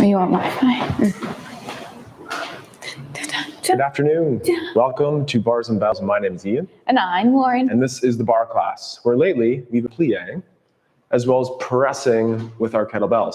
Or you want Wi-Fi? Good afternoon. Welcome to Bars and Bells. My name is Ian. And I'm Lauren. And this is the Barre Class, where lately we've been plieing as well as pressing with our kettlebells.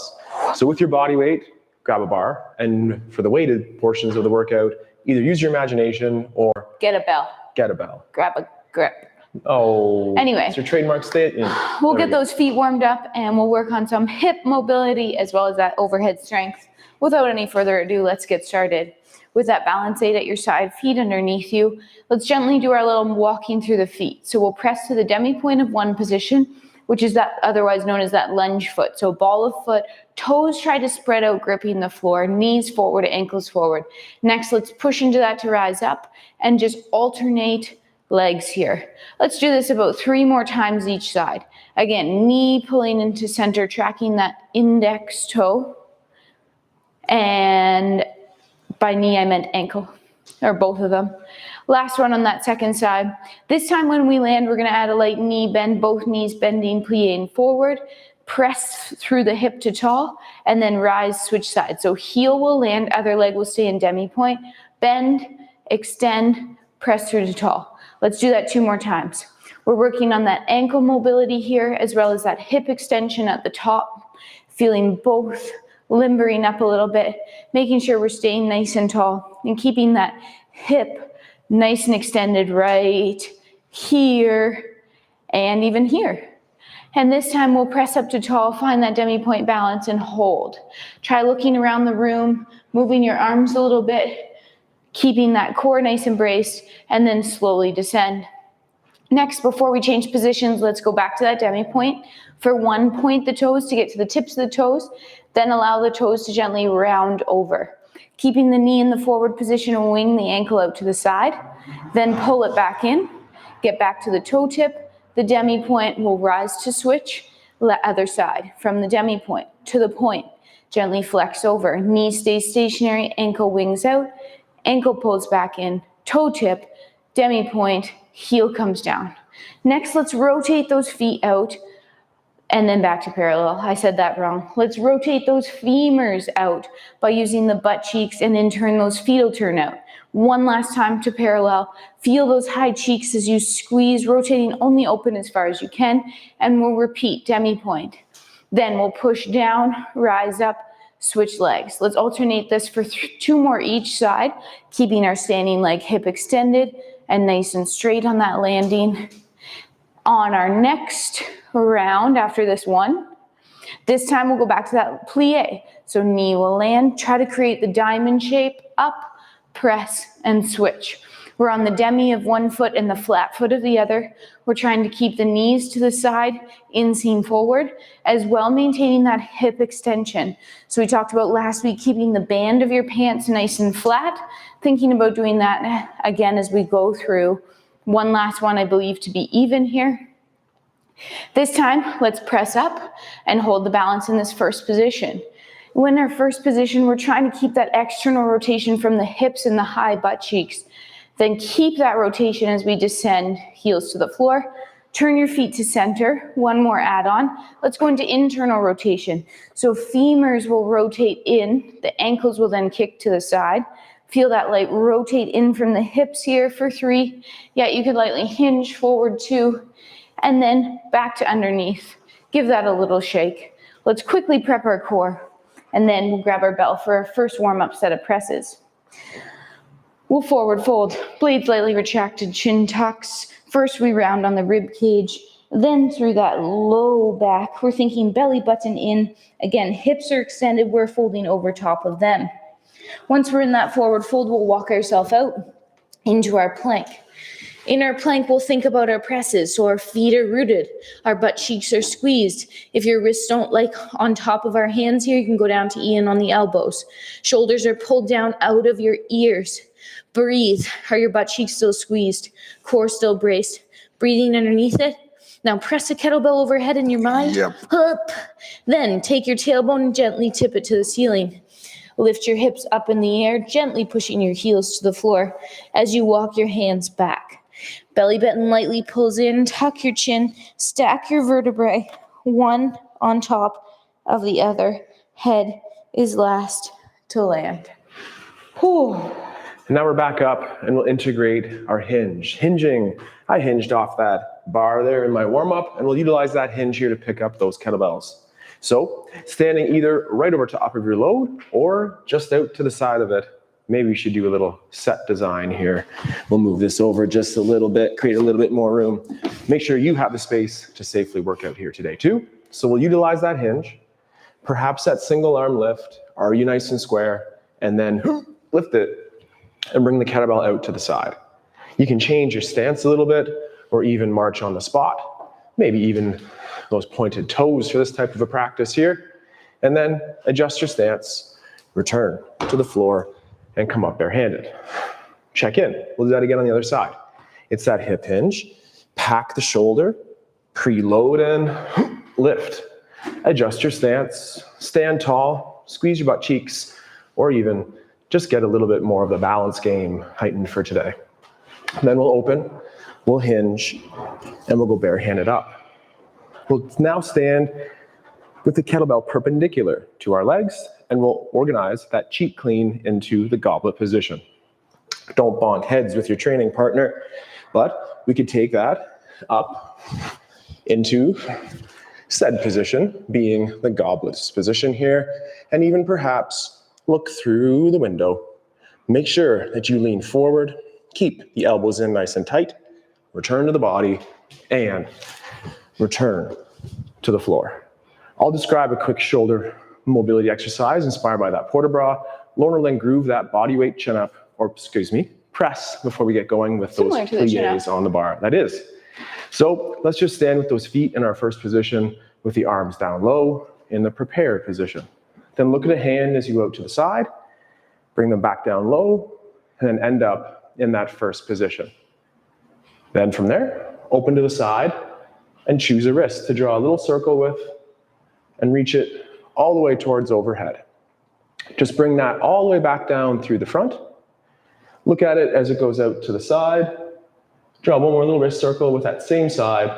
So with your body weight, grab a bar. And for the weighted portions of the workout, either use your imagination or get a bell. Get a bell. Grab a grip. Oh. Anyway. It's your trademark statement. We'll get those feet warmed up and we'll work on some hip mobility as well as that overhead strength. Without any further ado, let's get started. With that balance aid at your side, feet underneath you, let's gently do our little walking through the feet. So we'll press to the demi point of one position, which is that otherwise known as that lunge foot. So ball of foot, toes try to spread out, gripping the floor, knees forward, ankles forward. Next, let's push into that to rise up and just alternate legs here. Let's do this about 3 more times each side. Again, knee pulling into center, tracking that index toe. And by knee, I meant ankle, or both of them. Last one on that second side. This time when we land, we're gonna add a light knee bend, both knees bending, plying forward, press through the hip to tall, and then rise, switch sides. So heel will land, other leg will stay in demi point, bend, extend, press through to tall. Let's do that 2 more times. We're working on that ankle mobility here, as well as that hip extension at the top, feeling both limbering up a little bit, making sure we're staying nice and tall and keeping that hip nice and extended right here and even here. And this time we'll press up to tall, find that demi point balance and hold. Try looking around the room, moving your arms a little bit, keeping that core nice and braced, and then slowly descend. Next, before we change positions, let's go back to that demi point. For 1, point the toes to get to the tips of the toes, then allow the toes to gently round over. Keeping the knee in the forward position and wing the ankle out to the side. Then pull it back in, get back to the toe tip. The demi point will rise to switch, other side. From the demi point to the point, gently flex over. Knee stays stationary, ankle wings out, ankle pulls back in, toe tip, demi point, heel comes down. Next, let's rotate those feet out and then back to parallel. I said that wrong. Let's rotate those femurs out by using the butt cheeks, and in turn those feet will turn out. One last time to parallel. Feel those high cheeks as you squeeze, rotating only open as far as you can, and we'll repeat demi point. Then we'll push down, rise up, switch legs. Let's alternate this for 2 more each side, keeping our standing leg hip extended and nice and straight on that landing. On our next round after this one, this time we'll go back to that plie. So knee will land, try to create the diamond shape, up, press, and switch. We're on the demi of one foot and the flat foot of the other. We're trying to keep the knees to the side, inseam forward, as well maintaining that hip extension. So we talked about last week keeping the band of your pants nice and flat, thinking about doing that again as we go through. One last one, I believe, to be even here. This time, let's press up and hold the balance in this first position. When in our first position, we're trying to keep that external rotation from the hips and the high butt cheeks. Then keep that rotation as we descend, heels to the floor. Turn your feet to center. 1 more add-on. Let's go into internal rotation. So femurs will rotate in. The ankles will then kick to the side. Feel that light rotate in from the hips here for 3. Yeah, you could lightly hinge forward 2. And then back to underneath. Give that a little shake. Let's quickly prep our core. And then we'll grab our bell for our first warm-up set of presses. We'll forward fold, blades lightly retracted, chin tucks. First we round on the rib cage, then through that low back. We're thinking belly button in. Again, hips are extended, we're folding over top of them. Once we're in that forward fold, we'll walk ourselves out into our plank. In our plank, we'll think about our presses. So our feet are rooted, our butt cheeks are squeezed. If your wrists don't like on top of our hands here, you can go down to Ian on the elbows. Shoulders are pulled down out of your ears. Breathe. Are your butt cheeks still squeezed? Core still braced? Breathing underneath it. Now press a kettlebell overhead in your mind. Yep. Up. Then take your tailbone and gently tip it to the ceiling. Lift your hips up in the air, gently pushing your heels to the floor as you walk your hands back. Belly button lightly pulls in, tuck your chin, stack your vertebrae, one on top of the other. Head is last to land. Whew. And now we're back up and we'll integrate our hinge. Hinging, I hinged off that bar there in my warm-up, and we'll utilize that hinge here to pick up those kettlebells. So standing either right over top of your load or just out to the side of it. Maybe we should do a little set design here. We'll move this over just a little bit, create a little bit more room. Make sure you have the space to safely work out here today too. So we'll utilize that hinge, perhaps that single arm lift. Are you nice and square? And then lift it and bring the kettlebell out to the side. You can change your stance a little bit or even march on the spot. Maybe even those pointed toes for this type of a practice here. And then adjust your stance, return to the floor, and come up barehanded. Check in. We'll do that again on the other side. It's that hip hinge. Pack the shoulder, preload and lift. Adjust your stance, stand tall, squeeze your butt cheeks, or even just get a little bit more of the balance game heightened for today. Then we'll open, we'll hinge, and we'll go barehanded up. We'll now stand with the kettlebell perpendicular to our legs, and we'll organize that cheek clean into the goblet position. Don't bonk heads with your training partner, but we could take that up into said position, being the goblet's position here, and even perhaps look through the window. Make sure that you lean forward, keep the elbows in nice and tight, return to the body, and return to the floor. I'll describe a quick shoulder mobility exercise inspired by that porta bra. Lauren will then groove that body weight chin up, or excuse me, press before we get going with those pliés on the bar. That is. So let's just stand with those feet in our first position with the arms down low in the prepared position. Then look at a hand as you go out to the side, bring them back down low, and then end up in that first position. Then from there, open to the side and choose a wrist to draw a little circle with and reach it all the way towards overhead. Just bring that all the way back down through the front. Look at it as it goes out to the side. Draw one more little wrist circle with that same side,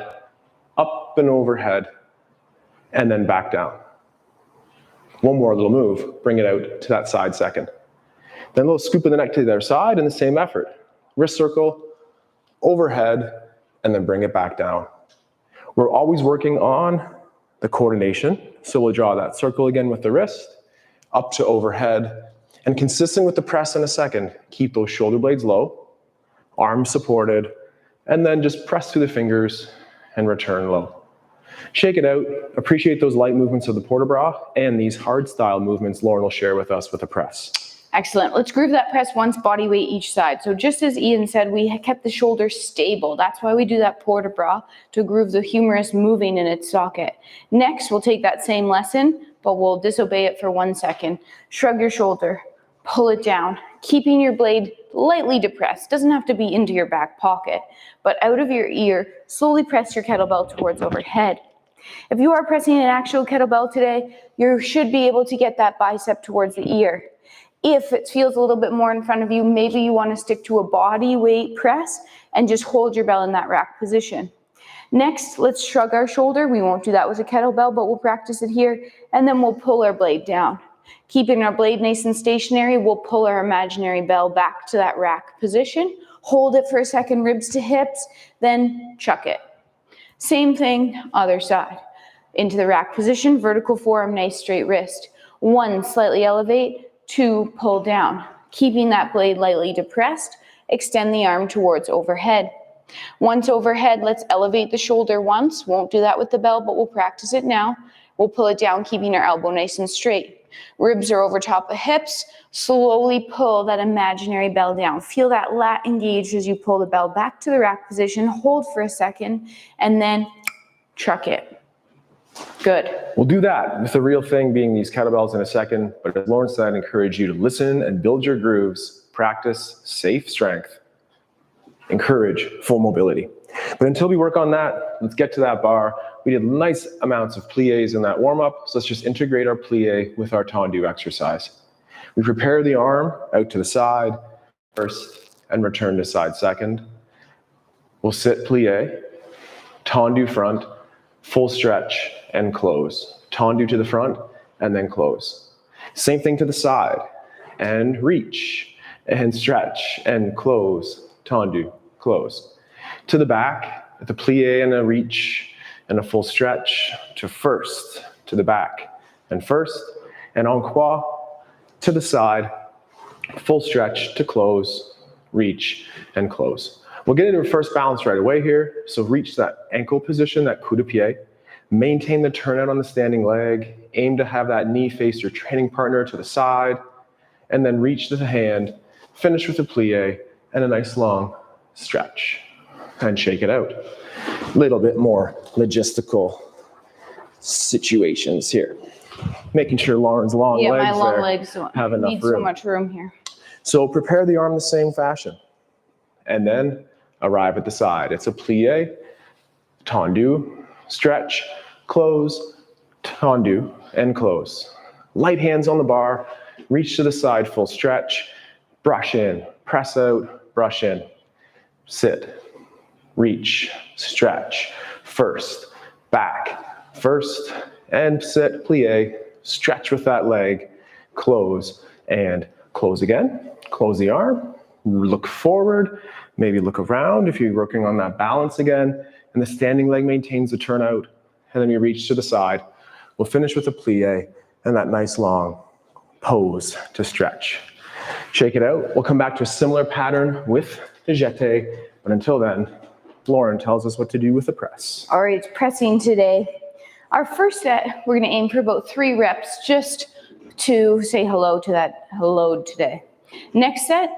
up and overhead, and then back down. One more little move, bring it out to that side second. Then a little scoop of the neck to the other side in the same effort. Wrist circle, overhead, and then bring it back down. We're always working on the coordination. So we'll draw that circle again with the wrist, up to overhead, and consistent with the press in a second, keep those shoulder blades low, arms supported, and then just press through the fingers and return low. Shake it out, appreciate those light movements of the porta bra and these hard style movements Lauren will share with us with a press. Excellent. Let's groove that press once, body weight each side. So just as Ian said, we kept the shoulder stable. That's why we do that porta bra, to groove the humerus moving in its socket. Next, we'll take that same lesson, but we'll disobey it for 1 second. Shrug your shoulder, pull it down, keeping your blade lightly depressed. Doesn't have to be into your back pocket, but out of your ear, slowly press your kettlebell towards overhead. If you are pressing an actual kettlebell today, you should be able to get that bicep towards the ear. If it feels a little bit more in front of you, maybe you want to stick to a body weight press and just hold your bell in that rack position. Next, let's shrug our shoulder. We won't do that with a kettlebell, but we'll practice it here. And then we'll pull our blade down. Keeping our blade nice and stationary, we'll pull our imaginary bell back to that rack position. Hold it for a second, ribs to hips, then chuck it. Same thing, other side. Into the rack position, vertical forearm, nice straight wrist. 1, slightly elevate. 2, pull down. Keeping that blade lightly depressed, extend the arm towards overhead. Once overhead, let's elevate the shoulder once. Won't do that with the bell, but we'll practice it now. We'll pull it down, keeping our elbow nice and straight. Ribs are over top of hips. Slowly pull that imaginary bell down. Feel that lat engaged as you pull the bell back to the rack position. Hold for a second, and then truck it. Good. We'll do that with the real thing being these kettlebells in a second, but as Lauren said, I encourage you to listen and build your grooves, practice safe strength, encourage full mobility. But until we work on that, let's get to that bar. We did nice amounts of pliés in that warm-up, so let's just integrate our plié with our tendu exercise. We prepare the arm out to the side first and return to side second. We'll sit plié, tendu front, full stretch and close. Tendu to the front and then close. Same thing to the side, and reach, and stretch, and close, tendu, close. To the back, the plie and a reach, and a full stretch, to first, to the back, and first, and en croix, to the side, full stretch, to close, reach, and close. We'll get into reverse balance right away here, so reach that ankle position, that coup de pied. Maintain the turnout on the standing leg. Aim to have that knee face your training partner to the side, and then reach to the hand. Finish with a plie and a nice long stretch, and shake it out. A little bit more logistical situations here. Making sure Lauren's long legs my long there legs have enough need room. so much room here. So prepare the arm the same fashion, and then arrive at the side. It's a plie, tendu, stretch, close, tendu, and close. Light hands on the bar, reach to the side, full stretch, brush in, press out, brush in, sit, reach, stretch, first, back, first, and sit, plie, stretch with that leg, close, and close again. Close the arm, look forward, maybe look around if you're working on that balance again, and the standing leg maintains the turnout, and then you reach to the side. We'll finish with a plie and that nice long pose to stretch. Shake it out. We'll come back to a similar pattern with the jeté, but until then, Lauren tells us what to do with the press. All right, pressing today. Our first set, we're gonna aim for about 3 reps just to say hello to that hello today. Next set,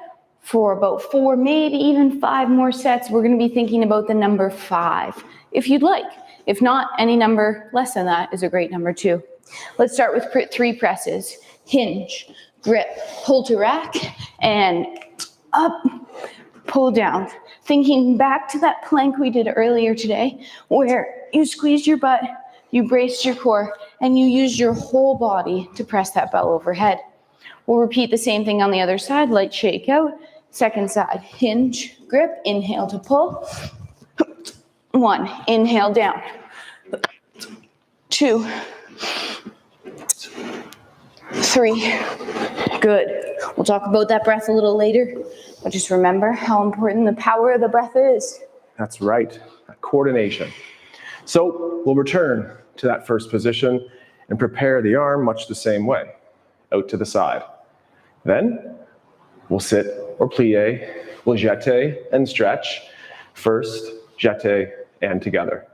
for about 4, maybe even 5 more sets, we're gonna be thinking about the number 5, if you'd like. If not, any number less than that is a great number too. Let's start with 3 presses. Hinge, grip, pull to rack, and up, pull down. Thinking back to that plank we did earlier today, where you squeezed your butt, you braced your core, and you used your whole body to press that bell overhead. We'll repeat the same thing on the other side, light shake out. Second side, hinge, grip, inhale to pull. 1, inhale down. 2, 3, good. We'll talk about that breath a little later, but just remember how important the power of the breath is. That's right, that coordination. So we'll return to that first position and prepare the arm much the same way, out to the side. Then we'll sit or plie, we'll jeté and stretch. First, jeté and together.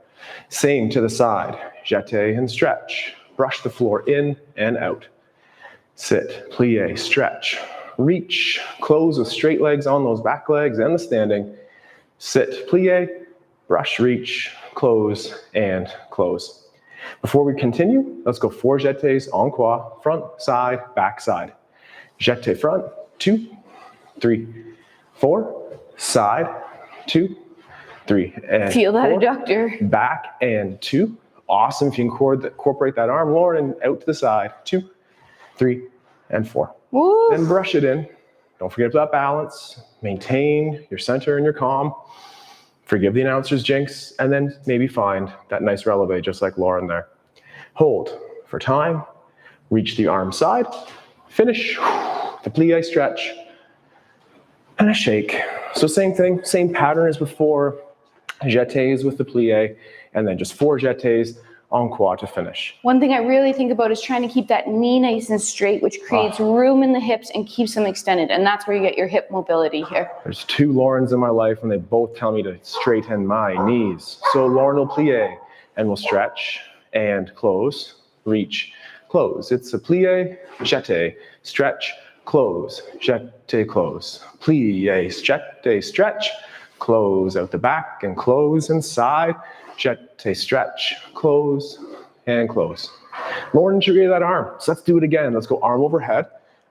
Same to the side, jeté and stretch. Brush the floor in and out. Sit, plie, stretch, reach, close with straight legs on those back legs and the standing. Sit, plie, brush, reach, close, and close. Before we continue, let's go 4 jetés en croix, front, side, back, side. Jeté front, 2, 3, 4, side, 2, 3, and Feel that 4, adductor. back, and 2. Awesome if you can incorporate that arm, Lauren, and out to the side, 2, 3, and 4. Woo. Then brush it in. Don't forget about balance. Maintain your center and your calm. Forgive the announcer's jinx, and then maybe find that nice releve, just like Lauren there. Hold for time. Reach the arm side. Finish the plie, stretch, and a shake. So same thing, same pattern as before. Jetés with the plie, and then just 4 jetés en croix to finish. One thing I really think about is trying to keep that knee nice and straight, which creates room in the hips and keeps them extended. And that's where you get your hip mobility here. There's 2 Laurens in my life, and they both tell me to straighten my knees. So Lauren will plie, and we'll stretch, and close, reach, close. It's a plie, jeté, stretch, close, jeté, close. Plie, jeté, stretch, close out the back, and close inside. Jeté, stretch, close, and close. Lauren integrated that arm. So let's do it again. Let's go arm overhead,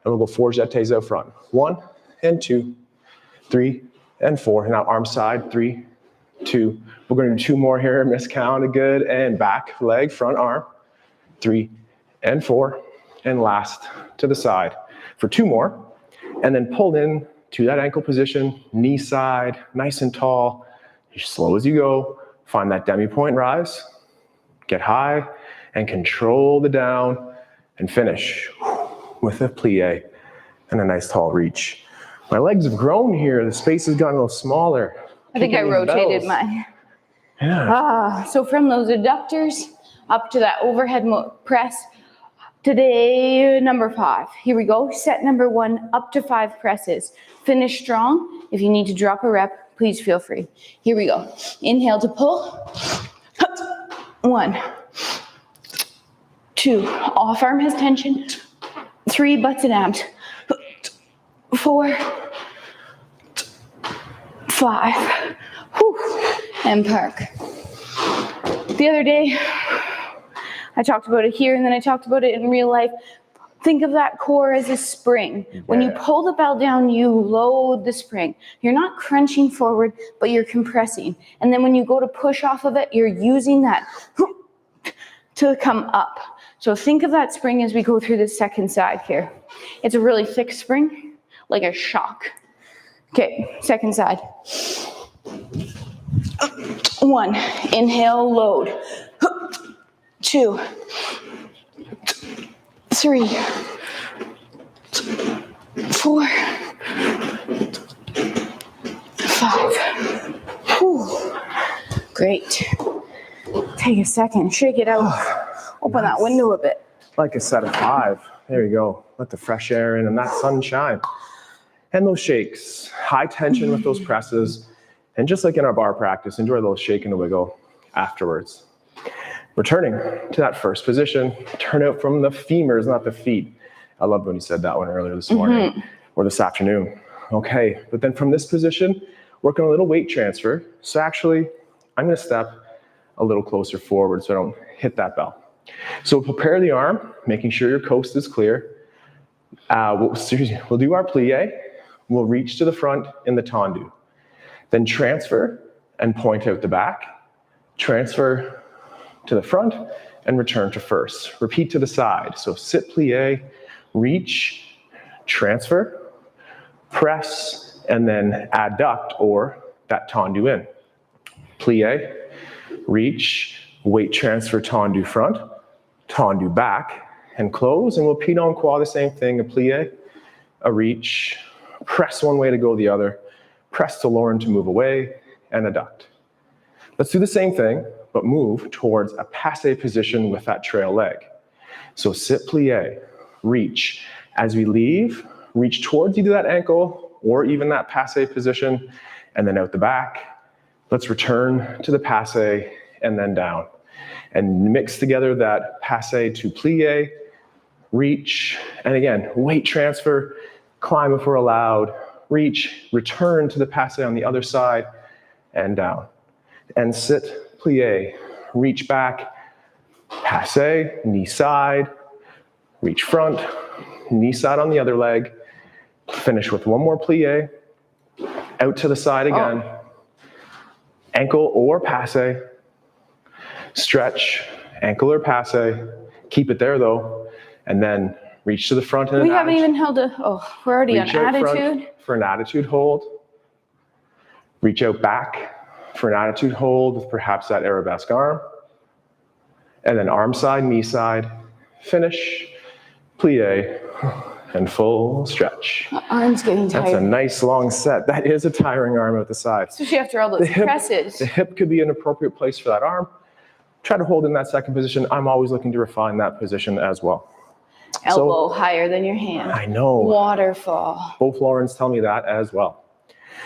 and we'll go 4 jetés out front. 1 and 2, 3 and 4. And now arm side, 3, 2. We're going to do 2 more here. Miscounted, good. And back leg, front arm, 3 and 4. And last to the side for 2 more. And then pull in to that ankle position, knee side, nice and tall. As slow as you go. Find that demi-point rise, get high, and control the down, and finish. with a plie and a nice tall reach. My legs have grown here. The space has gotten a little smaller. I think I Kicking these rotated bells. mine. Yeah. So from those adductors up to that overhead press, today, number 5. Here we go. Set number 1, up to 5 presses. Finish strong. If you need to drop a rep, please feel free. Here we go. Inhale to pull. 1, 2. Off arm has tension. 3, butts and abs. 4, 5. Whew. And park. The other day, I talked about it here and then I talked about it in real life. Think of that core as a spring. When you pull the bell down, you load the spring. You're not crunching forward, but you're compressing. And then when you go to push off of it, you're using that to come up. So think of that spring as we go through the second side here. It's a really thick spring, like a shock. Okay, second side. 1, inhale, load. 2, 3, 4, 5. Whew. Great. Take a second, shake it out. Open that window a bit. Like a set of 5. There you go. Let the fresh air in and that sunshine. And those shakes, high tension with those presses. And just like in our bar practice, enjoy a little shake and a wiggle afterwards. Returning to that first position, turn out from the femurs, not the feet. I loved when you said that one earlier this morning or this afternoon. Okay, but then from this position, work on a little weight transfer. So actually, I'm gonna step a little closer forward so I don't hit that bell. So prepare the arm, making sure your coast is clear. We'll do our plie. We'll reach to the front in the tendu. Then transfer and point out the back. Transfer to the front and return to first. Repeat to the side. So sit plie, reach, transfer, press, and then adduct or that tendu in. Plie, reach, weight transfer, tendu front, tendu back, and close. And we'll pied en quad the same thing, a plie, a reach, press one way to go the other, press to Lauren to move away, and adduct. Let's do the same thing, but move towards a passe position with that trail leg. So sit plie, reach. As we leave, reach towards either that ankle or even that passe position, and then out the back. Let's return to the passe and then down. And mix together that passe to plie, reach, and again, weight transfer, climb if we're allowed, reach, return to the passe on the other side, and down. And sit, plie, reach back, passe, knee side, reach front, knee side on the other leg, finish with one more plie, out to the side again, ankle or passe, stretch, ankle or passe, keep it there though, and then reach to the front in an attitude. We haven't even held we're already on attitude. For an attitude hold. Reach out back for an attitude hold with perhaps that arabesque arm. And then arm side, knee side, finish, plie, and full stretch. My arm's getting tired. That's a nice long set. That is a tiring arm out the side. Especially after all those presses. The hip could be an appropriate place for that arm. Try to hold in that second position. I'm always looking to refine that position as well. Elbow higher than your hand. I know. Waterfall. Both Laurens tell me that as well.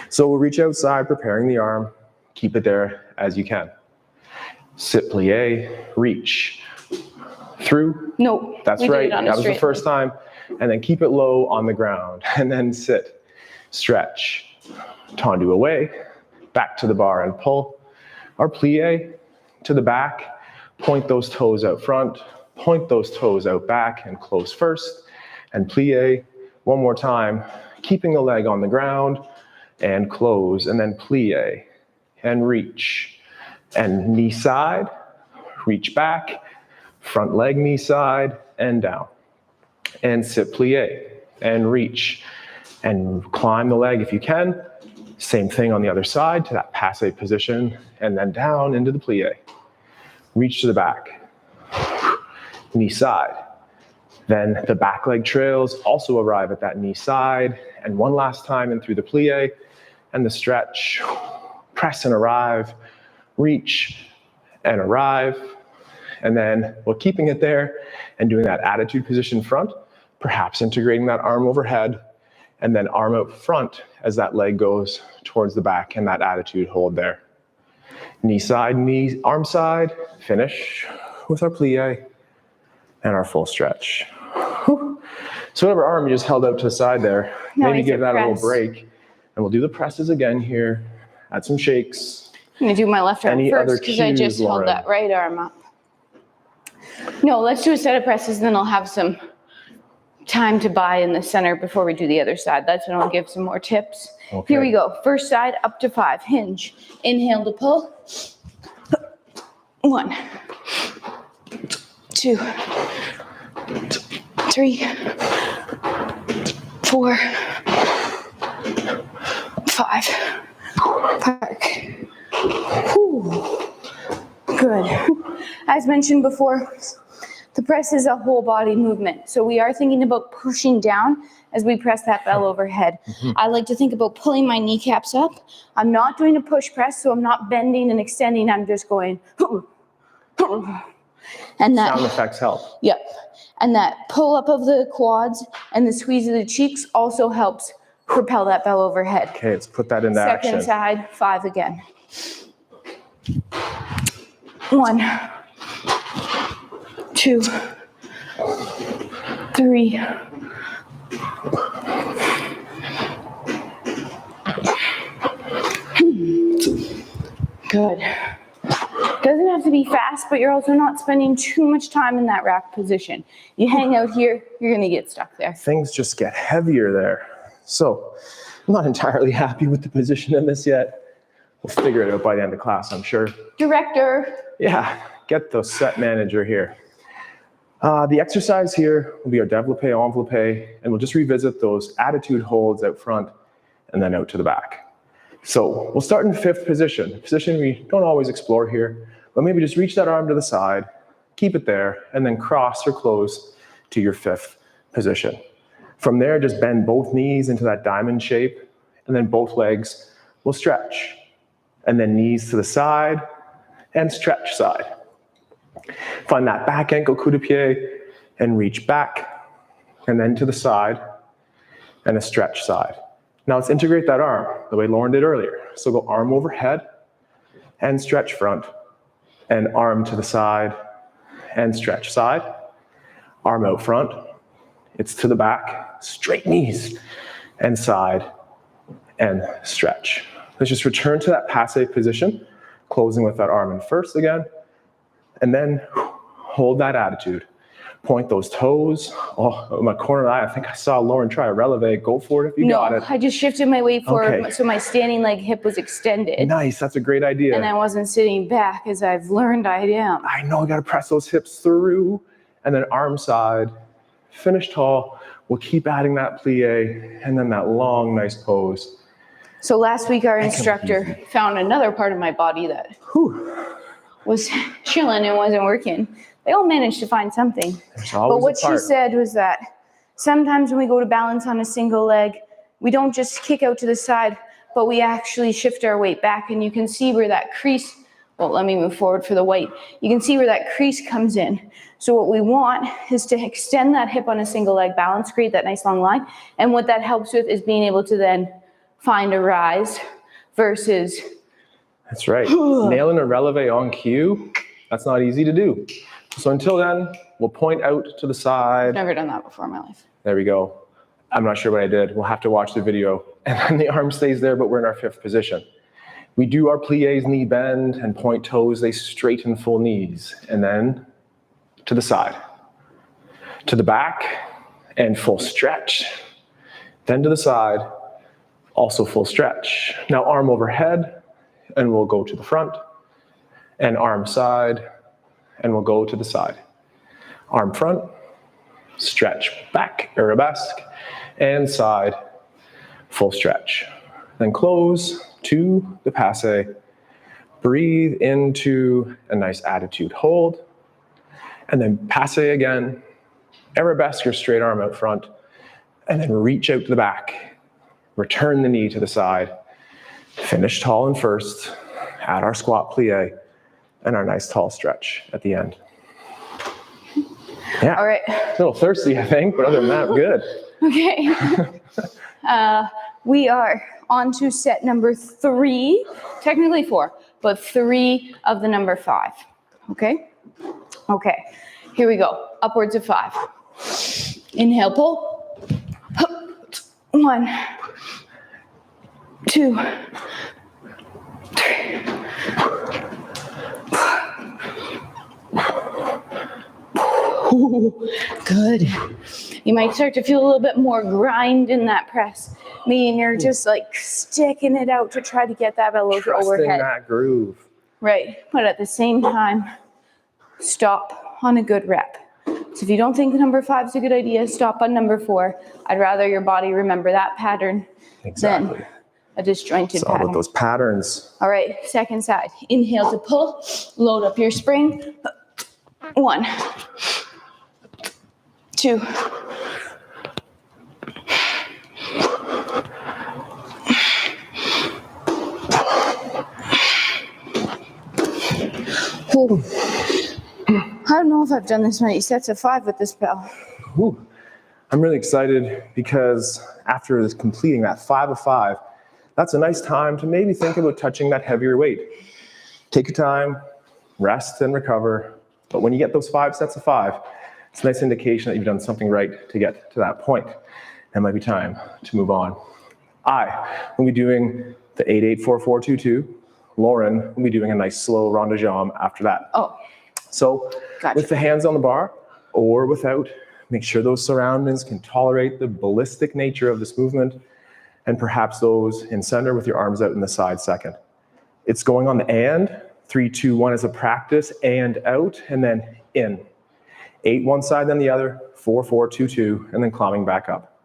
So we'll reach outside, preparing the arm. Keep it there as you can. Sit plie, reach. Through. No. That's right. That was the first time. And then keep it low on the ground. And then sit. Stretch. Tendu away. Back to the bar and pull. Or plie to the back. Point those toes out front. Point those toes out back and close first. And plie one more time. Keeping the leg on the ground. And close. And then plie. And reach. And knee side. Reach back. Front leg, knee side, and down. And sit plie, and reach. And climb the leg if you can. Same thing on the other side to that passe position, and then down into the plie. Reach to the back. Knee side. Then the back leg trails also arrive at that knee side. And one last time in through the plie and the stretch. Press and arrive, reach and arrive. And then while keeping it there and doing that attitude position front, perhaps integrating that arm overhead and then arm out front as that leg goes towards the back and that attitude hold there. Knee side, knee, arm side, finish with our plie and our full stretch. Whew. So whatever arm you just held out to the side there, maybe give that a little break. And we'll do the presses again here. Add some shakes. I'm gonna do my left arm first because I just held that right arm up. No, let's do a set of presses, then I'll have some time to buy in the center before we do the other side. That's when I'll give some more tips. Okay. Here we go. First side, up to 5. Hinge. Inhale to pull. 1, 2, 3, 4, 5. Park. Whew. Good. As mentioned before, the press is a whole body movement. So we are thinking about pushing down as we press that bell overhead. I like to think about pulling my kneecaps up. I'm not doing a push press, so I'm not bending and extending. I'm just going, and that sound effects help. Yep. And that pull up of the quads and the squeeze of the cheeks also helps propel that bell overhead. Okay, let's put that into action. Second side, 5 again. 1, 2, 3, good. Doesn't have to be fast, but you're also not spending too much time in that rack position. You hang out here, you're gonna get stuck there. Things just get heavier there. So I'm not entirely happy with the position in this yet. We'll figure it out by the end of class, I'm sure. Director. Yeah, get the set manager here. The exercise here will be our développé, enveloppé, and we'll just revisit those attitude holds out front and then out to the back. So we'll start in 5th position, a position we don't always explore here, but maybe just reach that arm to the side, keep it there, and then cross or close to your 5th position. From there, just bend both knees into that diamond shape, and then both legs will stretch. And then knees to the side, and stretch side. Find that back ankle coup de pied, and reach back, and then to the side, and a stretch side. Now let's integrate that arm the way Lauren did earlier. So go arm overhead, and stretch front, and arm to the side, and stretch side. Arm out front, it's to the back, straight knees, and side, and stretch. Let's just return to that passe position, closing with that arm in first again, and then hold that attitude. Point those toes. Oh, my corner eye, I think I saw Lauren try a releve. Go for it if you got it. No, I just shifted my weight forward so my standing leg hip was extended. Nice, that's a great idea. And I wasn't sitting back as I've learned I am. I know, I gotta press those hips through. And then arm side, finish tall. We'll keep adding that plie, and then that long, nice pose. So last week our instructor found another part of my body that was chilling and wasn't working. They all managed to find something. But what she said was that sometimes when we go to balance on a single leg, we don't just kick out to the side, but we actually shift our weight back, and you can see where that crease, well, let me move forward for the white. You can see where that crease comes in. So what we want is to extend that hip on a single leg balance, create that nice long line. And what that helps with is being able to then find a rise versus. That's right. Nailing a releve on cue, that's not easy to do. So until then, we'll point out to the side. I've never done that before in my life. There we go. I'm not sure what I did. We'll have to watch the video. And then the arm stays there, but we're in our 5th position. We do our plies, knee bend, and point toes. They straighten full knees. And then to the side. To the back, and full stretch. Then to the side, also full stretch. Now arm overhead, and we'll go to the front. And arm side, and we'll go to the side. Arm front, stretch back, arabesque, and side, full stretch. Then close to the passe. Breathe into a nice attitude hold. And then passe again, Arabesque your straight arm out front, and then reach out to the back. Return the knee to the side. Finish tall and first. Add our squat plie and our nice tall stretch at the end. Yeah. All right. A little thirsty, I think, but other than that, good. Okay. We are on to set number 3, technically 4, but 3 of the number 5. Okay? Okay. Here we go. Upwards of 5. Inhale, pull. 1, 2, 3. Ooh, good. You might start to feel a little bit more grind in that press, meaning you're just like sticking it out to try to get that bellows overhead. Trusting that groove. Right, but at the same time, stop on a good rep. So if you don't think number 5 is a good idea, stop on number 4. I'd rather your body remember that pattern than a disjointed It's all pattern. about those patterns. All right, second side. Inhale to pull, load up your spring. 1, 2. Ooh. I don't know if I've done this many sets of 5 with this bell. Ooh. I'm really excited because after completing that 5 of 5, that's a nice time to maybe think about touching that heavier weight. Take your time, rest and recover. But when you get those 5 sets of 5, it's a nice indication that you've done something right to get to that point. It might be time to move on. I will be doing the 8-8-4-4-2-2. Lauren will be doing a nice slow rond de jambe after that. Oh, So gotcha. with the hands on the bar or without, make sure those surroundings can tolerate the ballistic nature of this movement, and perhaps those in center with your arms out in the side second. It's going on the and, 3, 2, 1 as a practice, and out, and then in. 8 one side, then the other, 4, 4, 2, 2, and then climbing back up.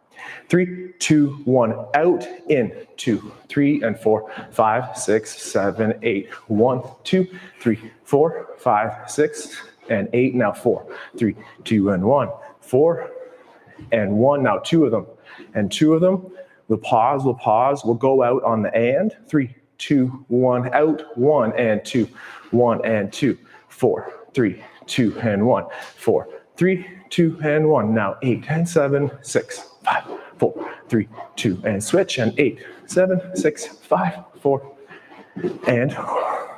3, 2, 1, out, in, 2, 3, and 4, 5, 6, 7, 8. 1, 2, 3, 4, 5, 6, and 8. Now 4, 3, 2, and 1. 4, and 1. Now 2 of them, and 2 of them. We'll pause, we'll go out on the and. 3, 2, 1, out, 1, and 2, 1, and 2. 4, 3, 2, and 1. 4, 3, 2, and 1. Now 8, and 7, 6, 5, 4, 3, 2, and switch, and 8, 7, 6, 5, 4, and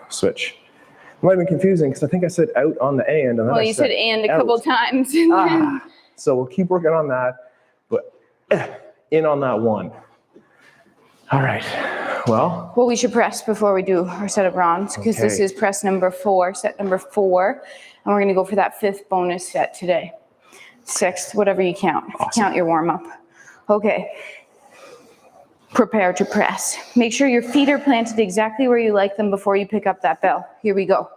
switch. It might have been confusing because I think I said out on the and then well, I you said and a out. couple times. So we'll keep working on that, but in on that 1. All right, well, Well, we should press before we do our set of rounds because this Okay. is press number 4, set number 4, and we're going to go for that 5th bonus set today. 6th, whatever you count. If you count your warm up. Okay. Prepare to press. Make sure your feet are planted exactly where you like them before you pick up that bell. Here we go.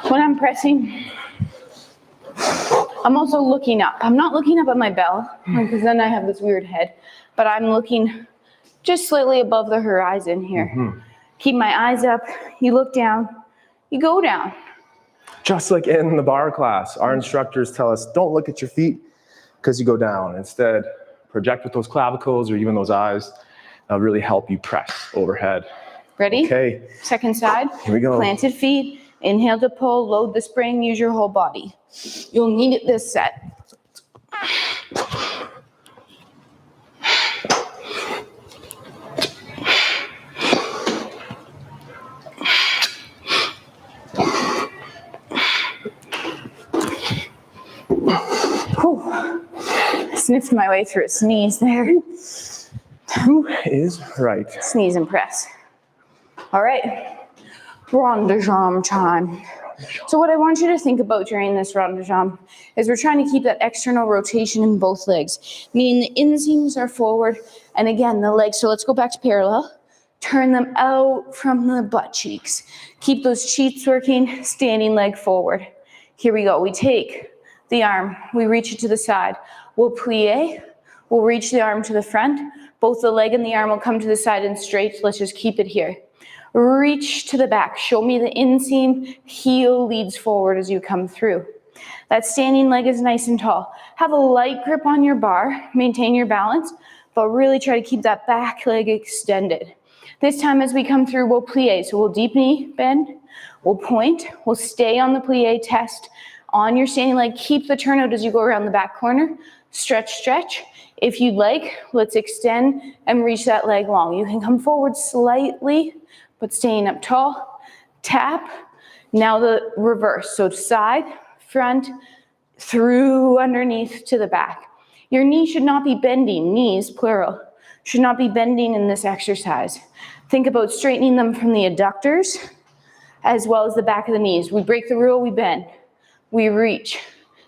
When I'm pressing, I'm also looking up. I'm not looking up at my bell because then I have this weird head, but I'm looking just slightly above the horizon here. Keep my eyes up. You look down, you go down. just like in the barre class, our instructors tell us, don't look at your feet because you go down. Instead, project with those clavicles or even those eyes. That'll really help you press overhead. Ready? Okay, Second side. here we go. Planted feet. Inhale to pull. Load the spring. Use your whole body. You'll need it this set. Whew. Sniffed my way through a sneeze there. Who is right? Sneeze and press. All right. Rond de jambe time. So what I want you to think about during this rond de jambe is we're trying to keep that external rotation in both legs, meaning the inseams are forward, and again, the legs. So let's go back to parallel. Turn them out from the butt cheeks. Keep those cheeks working, standing leg forward. Here we go. We take the arm. We reach it to the side. We'll plie. We'll reach the arm to the front. Both the leg and the arm will come to the side and straight. Let's just keep it here. Reach to the back. Show me the inseam. Heel leads forward as you come through. That standing leg is nice and tall. Have a light grip on your bar. Maintain your balance, but really try to keep that back leg extended. This time as we come through, we'll plie. So we'll deep knee bend. We'll point. We'll stay on the plie test on your standing leg. Keep the turnout as you go around the back corner. Stretch, stretch. If you'd like, let's extend and reach that leg long. You can come forward slightly, but staying up tall. Tap. Now the reverse. So side, front, through, underneath, to the back. Your knee should not be bending. Knees, plural, should not be bending in this exercise. Think about straightening them from the adductors as well as the back of the knees. We break the rule, we bend. We reach.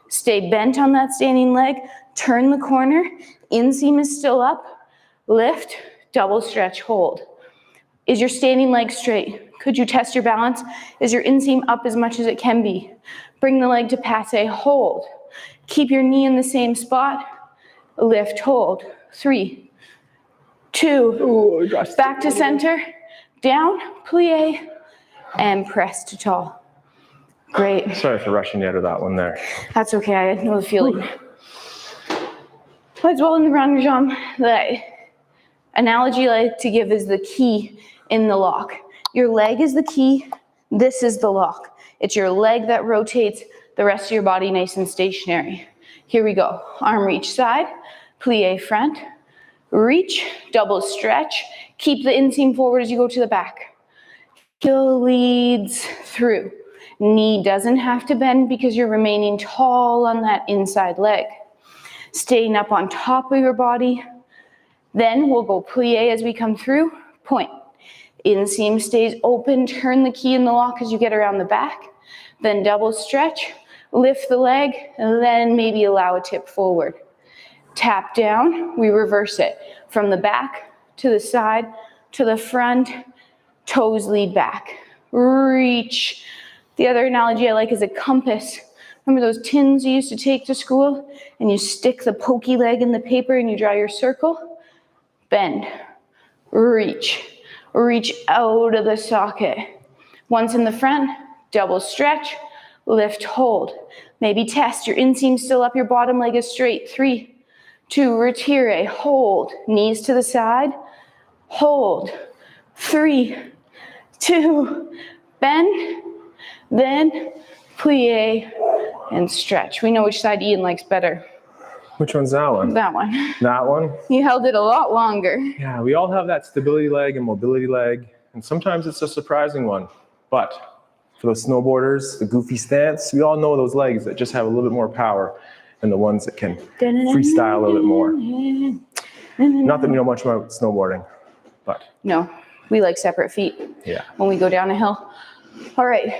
Stay bent on that standing leg. Turn the corner. Inseam is still up. Lift, double stretch, hold. Is your standing leg straight? Could you test your balance? Is your inseam up as much as it can be? Bring the leg to passe, hold. Keep your knee in the same spot. Lift, hold. 3, 2, back to center, down, plie, and press to tall. Great. Sorry for rushing you out of that one there. That's okay, I know the feeling. As well in the round jambe, the analogy I like to give is the key in the lock. Your leg is the key, this is the lock. It's your leg that rotates, the rest of your body nice and stationary. Here we go. Arm reach side, plie front, reach, double stretch. Keep the inseam forward as you go to the back. Heel leads through. Knee doesn't have to bend because you're remaining tall on that inside leg. Staying up on top of your body. Then we'll go plie as we come through, point. Inseam stays open, turn the key in the lock as you get around the back. Then double stretch, lift the leg, and then maybe allow a tip forward. Tap down, we reverse it. From the back to the side to the front, toes lead back. Reach. The other analogy I like is a compass. Remember those tins you used to take to school? And you stick the pokey leg in the paper and you draw your circle? Bend. Reach. Reach out of the socket. Once in the front, double stretch, lift, hold. Maybe test, your inseam still up, your bottom leg is straight. 3, 2, retire, hold. Knees to the side, hold. 3, 2, bend, then plie and stretch. We know which side Ian likes better. Which one's that one? That one. That one? You held it a lot longer. Yeah, we all have that stability leg and mobility leg, and sometimes it's a surprising one. But for those snowboarders, the goofy stance, we all know those legs that just have a little bit more power and the ones that can freestyle a little bit more. Not that we know much about snowboarding, but. No, we like separate feet. Yeah. When we go down a hill. All right,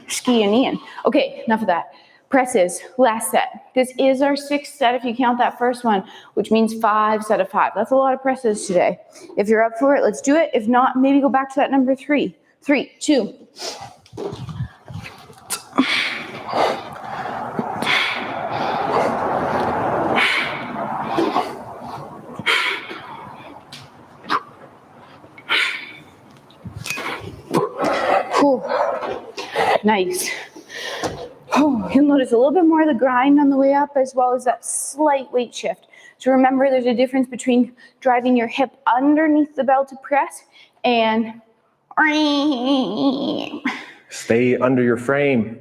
ski and Ian. Okay, enough of that. Presses, last set. This is our 6th set if you count that first one, which means 5 set of 5. That's a lot of presses today. If you're up for it, let's do it. If not, maybe go back to that number 3. 3, 2. Whew. Nice. Oh, you'll notice a little bit more of the grind on the way up as well as that slight weight shift. So remember, there's a difference between driving your hip underneath the belt to press and stay under your frame,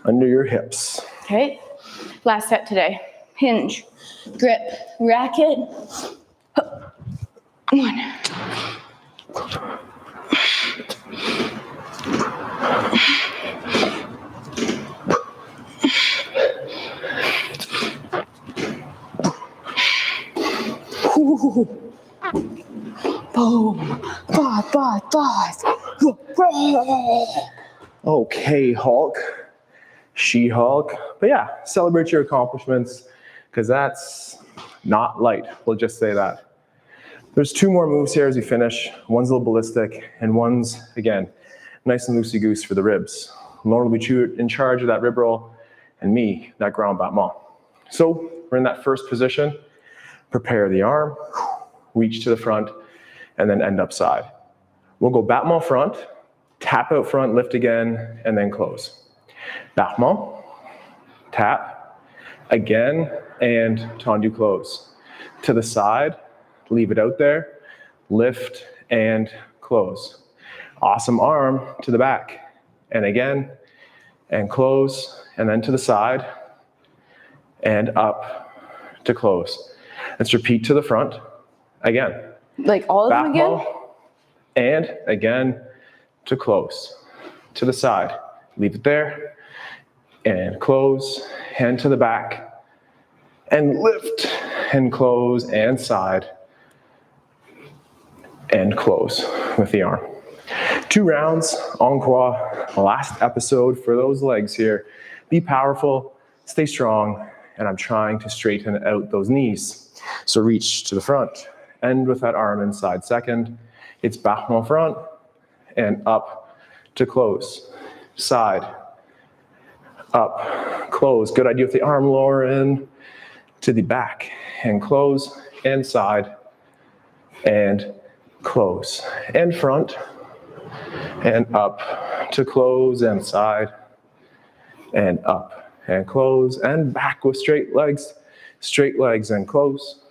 under your hips. Okay, last set today. Hinge, grip, racket. 1. Boom. 5, 5, 5. Okay, Hulk. She-Hulk. But yeah, celebrate your accomplishments because that's not light. We'll just say that. There's 2 more moves here as we finish. One's a little ballistic and one's, again, nice and loosey-goose for the ribs. Lauren will be in charge of that rib roll and me, that grand battement. So we're in that first position. Prepare the arm, reach to the front, and then end up side. We'll go battement front, tap out front, lift again, and then close. Battement, tap, again, and tendu close. To the side, leave it out there, lift and close. Awesome arm to the back, and again, and close, and then to the side, and up to close. Let's repeat to the front, again. Like all of them again? And again, to close. To the side, leave it there, and close, and to the back, and lift, and close, and side, and close with the arm. 2 rounds, encore, last episode for those legs here. Be powerful, stay strong, and I'm trying to straighten out those knees. So reach to the front, end with that arm inside second. It's battement front, and up to close. Side, up, close. Good idea with the arm, Lauren. To the back, and close, and side, and close, and front, and up to close, and side, and up, and close, and back with straight legs, and close,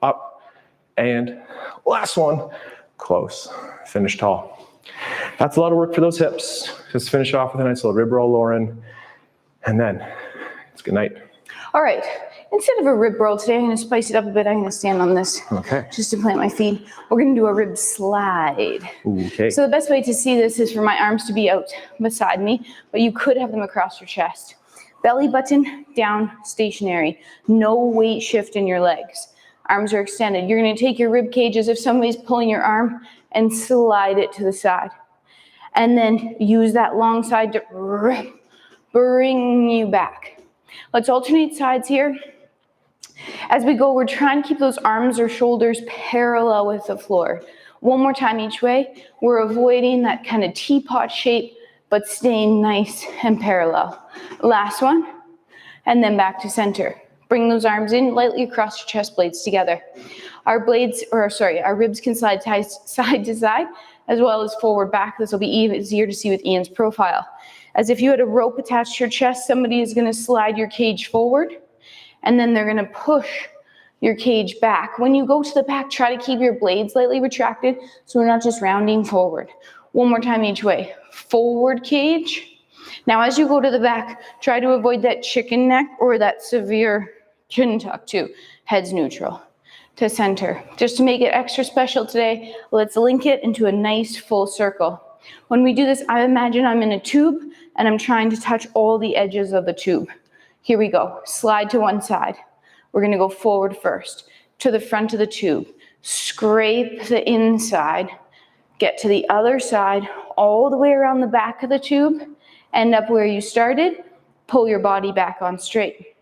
up, and last one, close. Finish tall. That's a lot of work for those hips. Just finish off with a nice little rib roll, Lauren, and then it's good night. All right. Instead of a rib roll today, I'm going to spice it up a bit. I'm going to stand on this just to plant my feet. We're going to do a rib slide. Okay. So the best way to see this is for my arms to be out beside me, but you could have them across your chest. Belly button down, stationary. No weight shift in your legs. Arms are extended. You're going to take your rib cage as if somebody's pulling your arm and slide it to the side. And then use that long side to bring you back. Let's alternate sides here. As we go, we're trying to keep those arms or shoulders parallel with the floor. One more time each way. We're avoiding that kind of teapot shape, but staying nice and parallel. Last one, and then back to center. Bring those arms in lightly across your chest blades together. Our ribs can slide side to side, as well as forward back. This will be easier to see with Ian's profile. As if you had a rope attached to your chest, somebody is going to slide your cage forward, and then they're going to push your cage back. When you go to the back, try to keep your blades lightly retracted so we're not just rounding forward. One more time each way. Forward cage. Now as you go to the back, try to avoid that chicken neck or that severe chin tuck too. Head's neutral. To center. Just to make it extra special today, let's link it into a nice full circle. When we do this, I imagine I'm in a tube and I'm trying to touch all the edges of the tube. Here we go. Slide to one side. We're going to go forward first, to the front of the tube. Scrape the inside. Get to the other side, all the way around the back of the tube. End up where you started. Pull your body back on straight.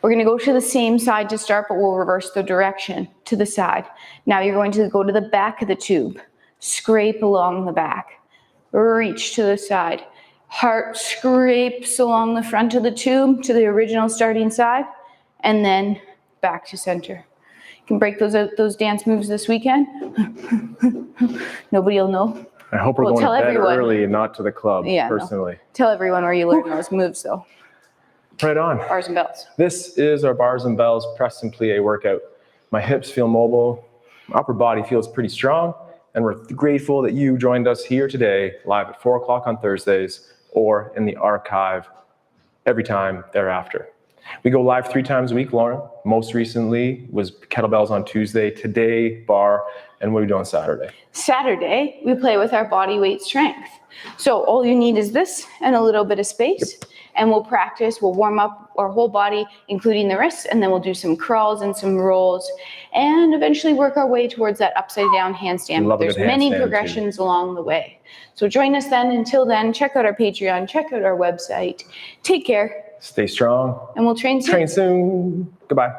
We're going to go to the same side to start, but we'll reverse the direction to the side. Now you're going to go to the back of the tube. Scrape along the back. Reach to the side. Heart scrapes along the front of the tube to the original starting side, and then back to center. You can break those dance moves this weekend. Nobody will know. I hope we're going to bed early and not to the club, personally. No. Tell everyone where you learn those moves, though. Right on. Bars and bells. This is our bars and bells press and plie workout. My hips feel mobile. My upper body feels pretty strong. And we're grateful that you joined us here today, live at 4 o'clock on Thursdays, or in the archive every time thereafter. We go live 3 times a week, Lauren. Most recently was kettlebells on Tuesday. Today, bar. And what are we doing Saturday? Saturday, we play with our body weight strength. So all you need is this and a little bit of space. Yep. And we'll practice, we'll warm up our whole body, including the wrists, and then we'll do some crawls and some rolls, and eventually work our way towards that upside down handstand. There's many progressions along the way. So join us then. Until then, check out our Patreon, check out our website. Take care. Stay strong. And we'll train soon. Goodbye.